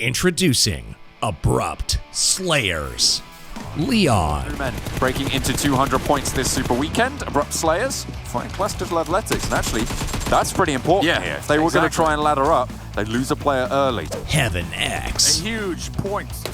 Introducing Abrupt Slayers. Leon. 2 men breaking into 200 points this super weekend. Abrupt Slayers fighting Classical Athletics. And actually, that's pretty important here. If they were going to try and ladder up, they'd lose a player early. Heaven X. Huge points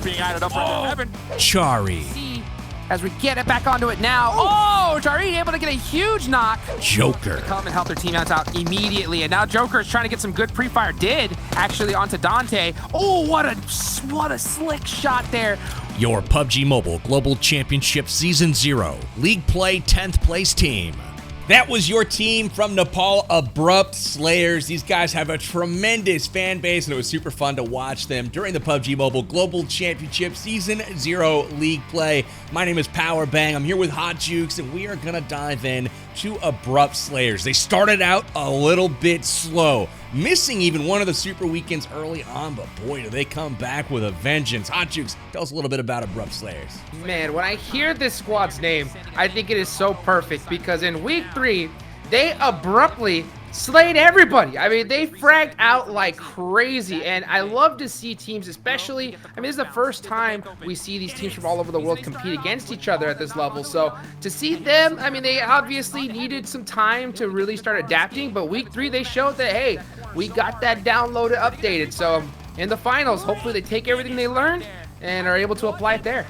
being added up right now. Heaven. Chari. As we get it back onto it now. Oh, Chari able to get a huge knock. Joker. Come and help their teammates out immediately. And now Joker is trying to get some good pre-fire. Did actually onto Dante. Oh, what a slick shot there. Your PUBG Mobile Global Championship Season 0 League Play 10th place team. That was your team from Nepal, Abrupt Slayers. These guys have a tremendous fan base, and it was super fun to watch them during the PUBG Mobile Global Championship Season 0 League Play. My name is Powerbang. I'm here with Hotjukes, and we are going to dive in to Abrupt Slayers. They started out a little bit slow, missing even one of the super weekends early on, but boy, do they come back with a vengeance. Hotjukes, tell us a little bit about Abrupt Slayers. Man, when I hear this squad's name, I think it is so perfect because in week 3, they abruptly slayed everybody. I mean, they fragged out like crazy, and I love to see teams, especially, I mean, this is the first time we see these teams from all over the world compete against each other at this level, so to see them, I mean, they obviously needed some time to really start adapting, but week 3, they showed that, hey, we got that downloaded, updated, so in the finals, hopefully they take everything they learned and are able to apply it there.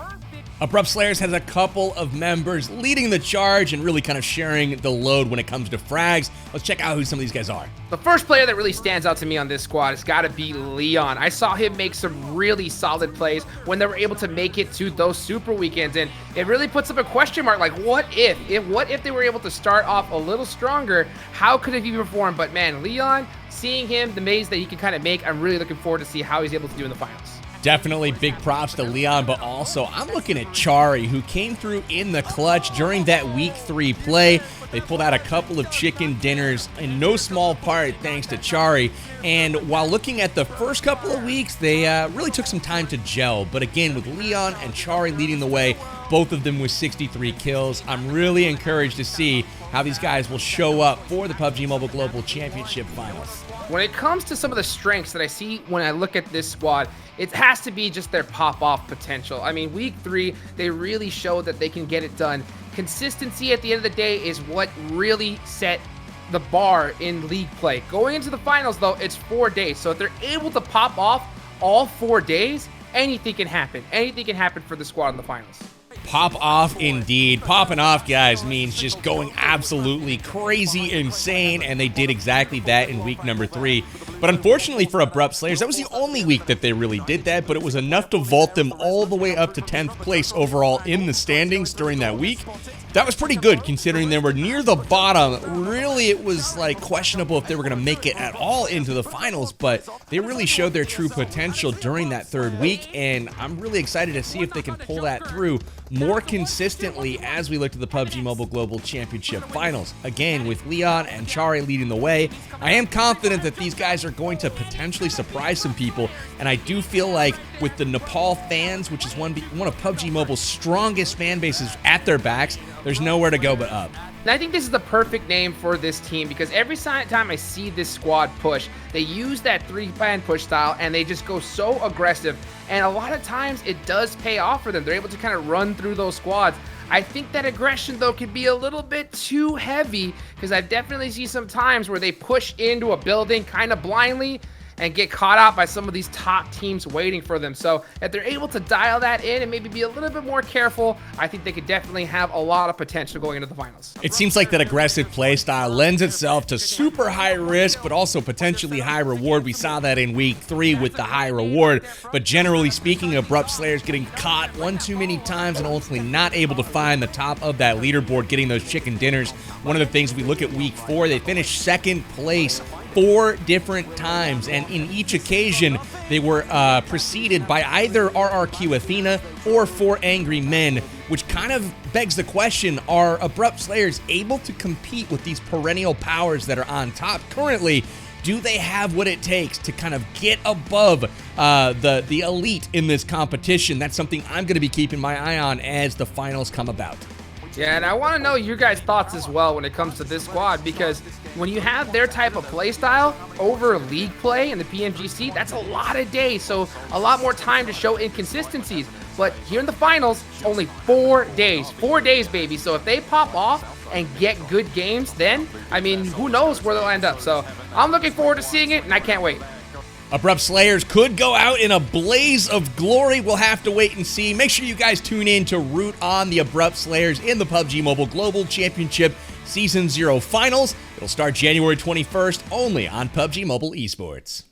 Abrupt Slayers has a couple of members leading the charge and really kind of sharing the load when it comes to frags. Let's check out who some of these guys are. The first player that really stands out to me on this squad has got to be Leon. I saw him make some really solid plays when they were able to make it to those super weekends, and it really puts up a question mark, like what if they were able to start off a little stronger, how could he perform? But man, Leon, seeing him, the maze that he can kind of make, I'm really looking forward to see how he's able to do in the finals. Definitely big props to Leon, but also I'm looking at Chari, who came through in the clutch during that week 3 play. They pulled out a couple of chicken dinners in no small part thanks to Chari. And while looking at the first couple of weeks, they really took some time to gel. But again, with Leon and Chari leading the way, both of them with 63 kills, I'm really encouraged to see how these guys will show up for the PUBG Mobile Global Championship Finals. When it comes to some of the strengths that I see when I look at this squad, it has to be just their pop-off potential. I mean, week 3, they really showed that they can get it done. Consistency at the end of the day is what really set the bar in league play. Going into the finals, though, it's 4 days. So if they're able to pop off all 4 days, anything can happen. Anything can happen for the squad in the finals. Pop off indeed. Popping off, guys, means just going absolutely crazy insane, and they did exactly that in week number 3. But unfortunately for Abrupt Slayers, that was the only week that they really did that, but it was enough to vault them all the way up to 10th place overall in the standings during that week. That was pretty good considering they were near the bottom. Really, it was like questionable if they were going to make it at all into the finals, but they really showed their true potential during that 3rd week, and I'm really excited to see if they can pull that through more consistently as we look to the PUBG Mobile Global Championship Finals. Again, with Leon and Chari leading the way, I am confident that these guys are going to potentially surprise some people, and I do feel like with the Nepal fans, which is one of PUBG Mobile's strongest fan bases at their backs, there's nowhere to go but up. And I think this is the perfect name for this team because every time I see this squad push, they use that 3-man push style and they just go so aggressive. And a lot of times it does pay off for them. They're able to kind of run through those squads. I think that aggression, though, can be a little bit too heavy because I've definitely seen some times where they push into a building kind of blindly and get caught out by some of these top teams waiting for them. So if they're able to dial that in and maybe be a little bit more careful, I think they could definitely have a lot of potential going into the finals. It seems like that aggressive play style lends itself to super high risk, but also potentially high reward. We saw that in week 3 with the high reward. But generally speaking, Abrupt Slayers getting caught one too many times and ultimately not able to find the top of that leaderboard, getting those chicken dinners. One of the things we look at week 4, they finished 2nd place 4 different times, and in each occasion they were preceded by either RRQ Athena or 4 Angry Men, which kind of begs the question, are Abrupt Slayers able to compete with these perennial powers that are on top currently? Do they have what it takes to kind of get above the elite in this competition? That's something I'm going to be keeping my eye on as the finals come about. Yeah, and I want to know your guys' thoughts as well when it comes to this squad, because when you have their type of play style over league play in the PMGC, that's a lot of days, so a lot more time to show inconsistencies. But here in the finals, only 4 days. 4 days, baby. So if they pop off and get good games, then, I mean, who knows where they'll end up. So I'm looking forward to seeing it, and I can't wait. Abrupt Slayers could go out in a blaze of glory. We'll have to wait and see. Make sure you guys tune in to root on the Abrupt Slayers in the PUBG Mobile Global Championship Season 0 Finals. It'll start January 21st only on PUBG Mobile Esports.